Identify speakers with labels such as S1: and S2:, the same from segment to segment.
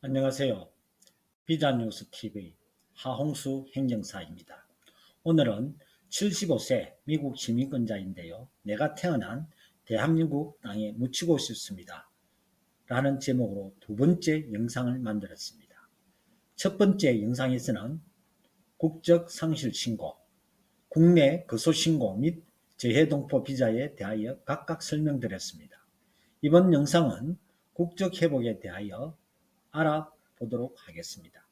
S1: 안녕하세요. 비자뉴스TV 하홍수 행정사입니다. 오늘은 75세 미국 시민권자인데요. 내가 태어난 대한민국 땅에 묻히고 싶습니다. 라는 제목으로 두 번째 영상을 만들었습니다. 첫 번째 영상에서는 국적 상실 신고, 국내 거소 신고 및 재해동포 비자에 대하여 각각 설명드렸습니다. 이번 영상은 국적 회복에 대하여 알아보도록 하겠습니다.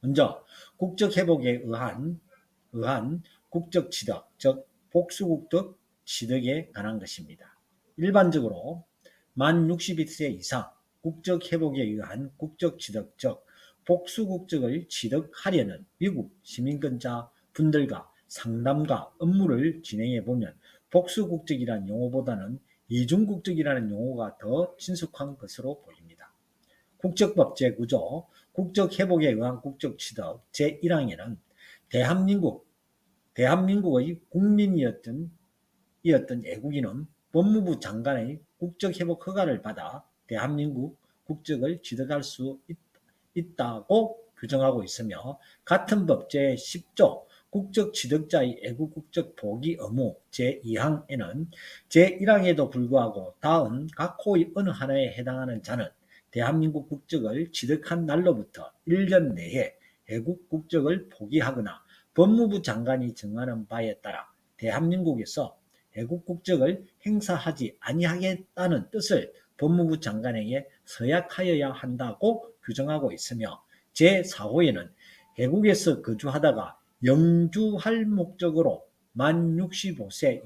S1: 먼저 국적 회복에 의한 국적 취득, 즉 복수국적 취득에 관한 것입니다. 일반적으로 만 61세 이상 국적 회복에 의한 국적 취득, 즉 복수국적을 취득하려는 미국 시민권자 분들과 상담과 업무를 진행해 보면 복수국적이라는 용어보다는 이중국적이라는 용어가 더 친숙한 것으로 보입니다. 국적법 제9조 국적회복에 의한 국적취득 제1항에는 대한민국의 국민이었던 애국인은 법무부 장관의 국적회복 허가를 받아 대한민국 국적을 취득할 수 있다고 규정하고 있으며, 같은 법 제10조 국적취득자의 애국국적 포기 의무 제2항에는 제1항에도 불구하고 다음 각 호의 어느 하나에 해당하는 자는 대한민국 국적을 취득한 날로부터 1년 내에 애국 국적을 포기하거나 법무부 장관이 정하는 바에 따라 대한민국에서 애국 국적을 행사하지 아니하겠다는 뜻을 법무부 장관에게 서약하여야 한다고 규정하고 있으며, 제4호에는 애국에서 거주하다가 영주할 목적으로 만 65세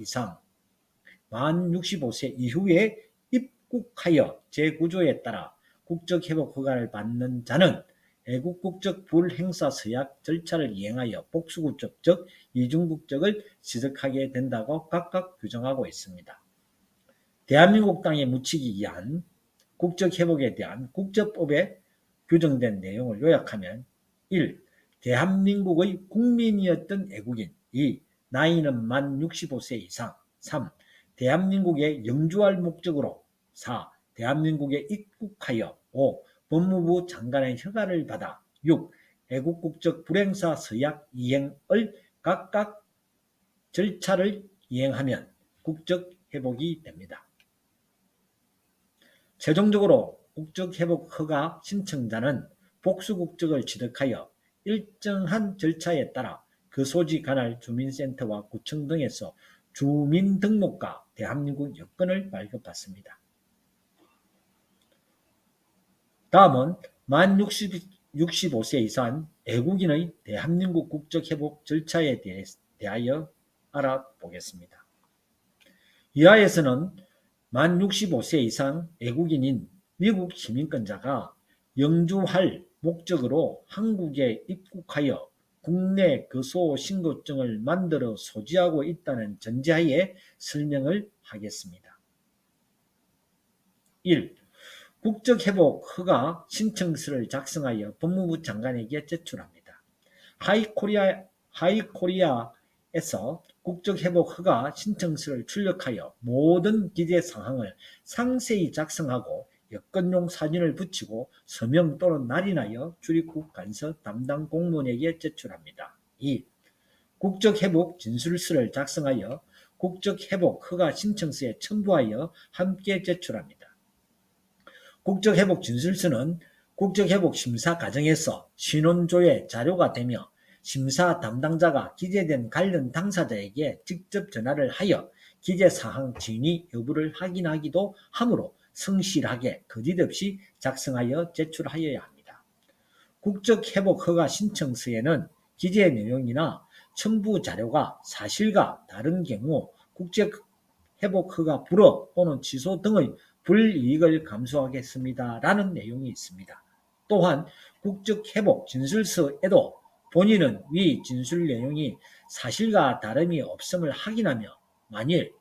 S1: 이후에 입국하여 제9조에 따라 국적회복 허가를 받는 자는 애국국적 불행사 서약 절차를 이행하여 복수국적, 즉 이중국적을 취득하게 된다고 각각 규정하고 있습니다. 대한민국 땅에 묻히기 위한 국적회복에 대한 국적법에 규정된 내용을 요약하면: 1. 대한민국의 국민이었던 애국인. 2. 나이는 만 65세 이상. 3. 대한민국에 영주할 목적으로. 4. 대한민국에 입국하여. 5. 법무부 장관의 허가를 받아. 6. 애국국적 불행사 서약 이행을 각각 절차를 이행하면 국적 회복이 됩니다. 최종적으로 국적회복 허가 신청자는 복수국적을 취득하여 일정한 절차에 따라 그 소지 관할 주민센터와 구청 등에서 주민등록과 대한민국 여권을 발급받습니다. 다음은 만 65세 이상 애국인의 대한민국 국적회복 절차에 대하여 알아보겠습니다. 이하에서는 만 65세 이상 애국인인 미국 시민권자가 영주할 목적으로 한국에 입국하여 국내 거소 신고증을 만들어 소지하고 있다는 전제하에 설명을 하겠습니다. 1. 국적회복 허가 신청서를 작성하여 법무부 장관에게 제출합니다. 하이코리아에서 국적회복 허가 신청서를 출력하여 모든 기재 사항을 상세히 작성하고 여권용 사진을 붙이고 서명 또는 날인하여 출입국 간서 담당 공무원에게 제출합니다. 2. 국적회복 진술서를 작성하여 국적회복 허가 신청서에 첨부하여 함께 제출합니다. 국적회복 진술서는 국적회복 심사 과정에서 신원조회 자료가 되며, 심사 담당자가 기재된 관련 당사자에게 직접 전화를 하여 기재사항 진위 여부를 확인하기도 하므로 성실하게 거짓 없이 작성하여 제출하여야 합니다. 국적회복 허가 신청서에는 기재 내용이나 첨부 자료가 사실과 다른 경우 국적회복 허가 불허 또는 취소 등의 불이익을 감수하겠습니다. 라는 내용이 있습니다. 또한 국적회복 진술서에도 본인은 위 진술 내용이 사실과 다름이 없음을 확인하며, 만일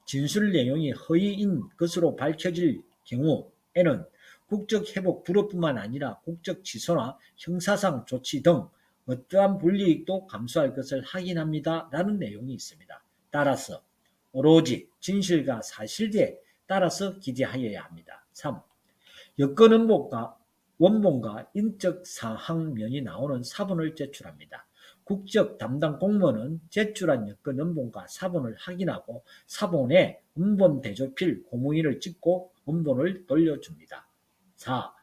S1: 진술 내용이 허위인 것으로 밝혀질 경우에는 국적회복 불허뿐만 아니라 국적 취소나 형사상 조치 등 어떠한 불이익도 감수할 것을 확인합니다. 라는 내용이 있습니다. 따라서 오로지 진실과 사실에 따라서 기재하여야 합니다. 3. 여권 원본과 인적 사항면이 나오는 사본을 제출합니다. 국적 담당 공무원은 제출한 여권 원본과 사본을 확인하고 사본에 원본 대조필 고무인을 찍고 원본을 돌려줍니다. 4.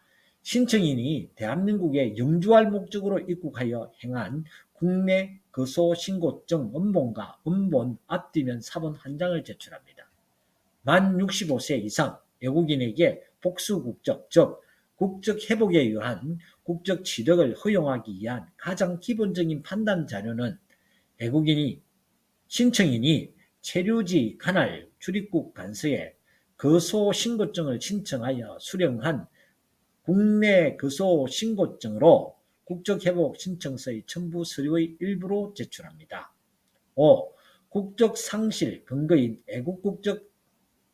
S1: 신청인이 대한민국에 영주할 목적으로 입국하여 행한 국내 거소 신고증 원본과 원본 앞뒤면 사본 한 장을 제출합니다. 만 65세 이상 외국인에게 복수 국적, 즉 국적 회복에 의한 국적 취득을 허용하기 위한 가장 기본적인 판단 자료는 외국인이 신청인이 체류지 관할 출입국 관서에 거소 신고증을 신청하여 수령한 국내 거소 신고증으로 국적회복 신청서의 첨부 서류의 일부로 제출합니다. 5. 국적 상실 근거인 애국 국적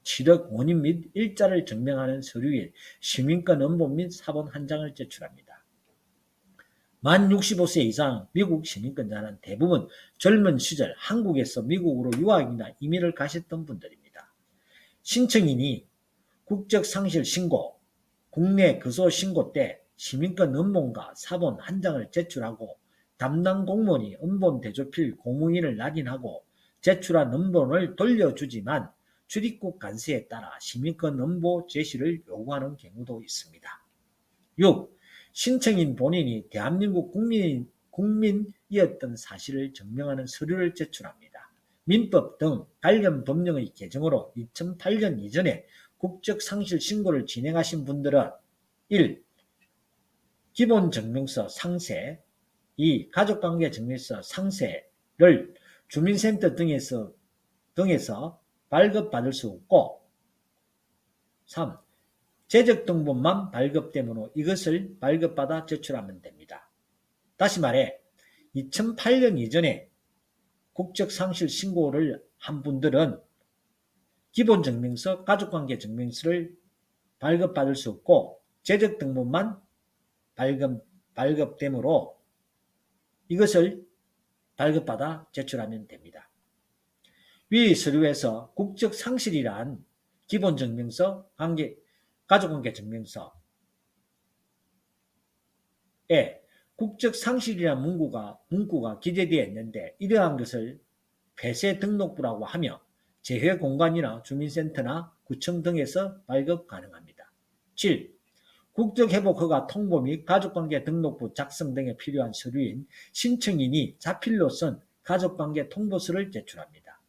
S1: 취득 원인 및 일자를 증명하는 서류일 시민권 원본 및 사본 한 장을 제출합니다. 만 65세 이상 미국 시민권자는 대부분 젊은 시절 한국에서 미국으로 유학이나 이민을 가셨던 분들입니다. 신청인이 국적 상실 신고, 국내 거소 신고 때 시민권 원본과 사본 한 장을 제출하고 담당 공무원이 원본 대조필 공무인을 낙인하고 제출한 원본을 돌려주지만 출입국 관세에 따라 시민권 원본 제시를 요구하는 경우도 있습니다. 6. 신청인 본인이 대한민국 국민이었던 사실을 증명하는 서류를 제출합니다. 민법 등 관련 법령의 개정으로 2008년 이전에 국적 상실 신고를 진행하신 분들은 1. 기본증명서 상세, 2. 가족관계증명서 상세를 주민센터 등에서 발급받을 수 없고 3. 재적등본만 발급되므로 이것을 발급받아 제출하면 됩니다. 다시 말해 2008년 이전에 국적상실 신고를 한 분들은 기본증명서, 가족관계증명서를 발급받을 수 없고 재적등본만 발급되므로 이것을 발급받아 제출하면 됩니다. 위 서류에서 국적상실이란 기본증명서, 가족관계증명서에 국적상실이라는 문구가 기재되어 있는데 이러한 것을 폐쇄 등록부라고 하며 재회공관이나 주민센터나 구청 등에서 발급 가능합니다. 7. 국적회복허가 통보 및 가족관계 등록부 작성 등에 필요한 서류인 신청인이 자필로 쓴 가족관계 통보서를 제출합니다.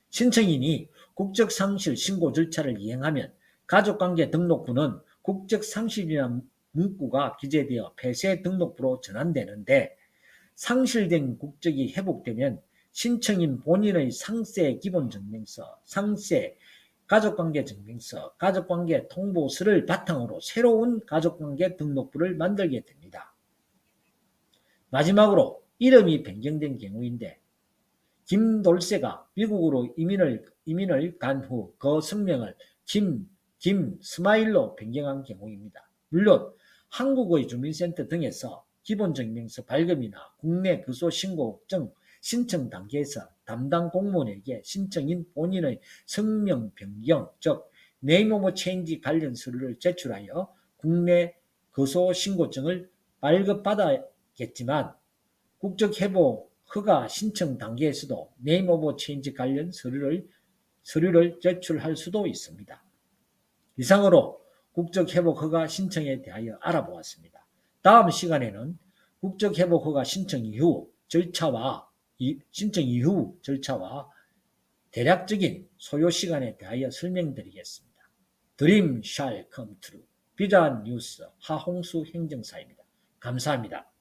S1: 신청인이 국적상실 신고 절차를 이행하면 가족관계 등록부는 국적상실이라는 문구가 기재되어 폐쇄 등록부로 전환되는데 상실된 국적이 회복되면 신청인 본인의 상세 기본증명서, 상세 가족관계증명서, 가족관계 통보서를 바탕으로 새로운 가족관계 등록부를 만들게 됩니다. 마지막으로 이름이 변경된 경우인데 김돌세가 미국으로 이민을 간 후 그 성명을 김스마일로 변경한 경우입니다. 물론 한국의 주민센터 등에서 기본증명서 발급이나 국내 거소 신고증 신청 단계에서 담당 공무원에게 신청인 본인의 성명 변경, 즉 네임 오브 체인지 관련 서류를 제출하여 국내 거소 신고증을 발급받았겠지만 국적 회복 허가 신청 단계에서도 네임 오브 체인지 관련 서류를 제출할 수도 있습니다. 이상으로 국적 회복 허가 신청에 대하여 알아보았습니다. 다음 시간에는 국적 회복 허가 신청 이후 절차와 대략적인 소요 시간에 대하여 설명드리겠습니다. Dream shall come true. 비자 뉴스 하홍수 행정사입니다. 감사합니다.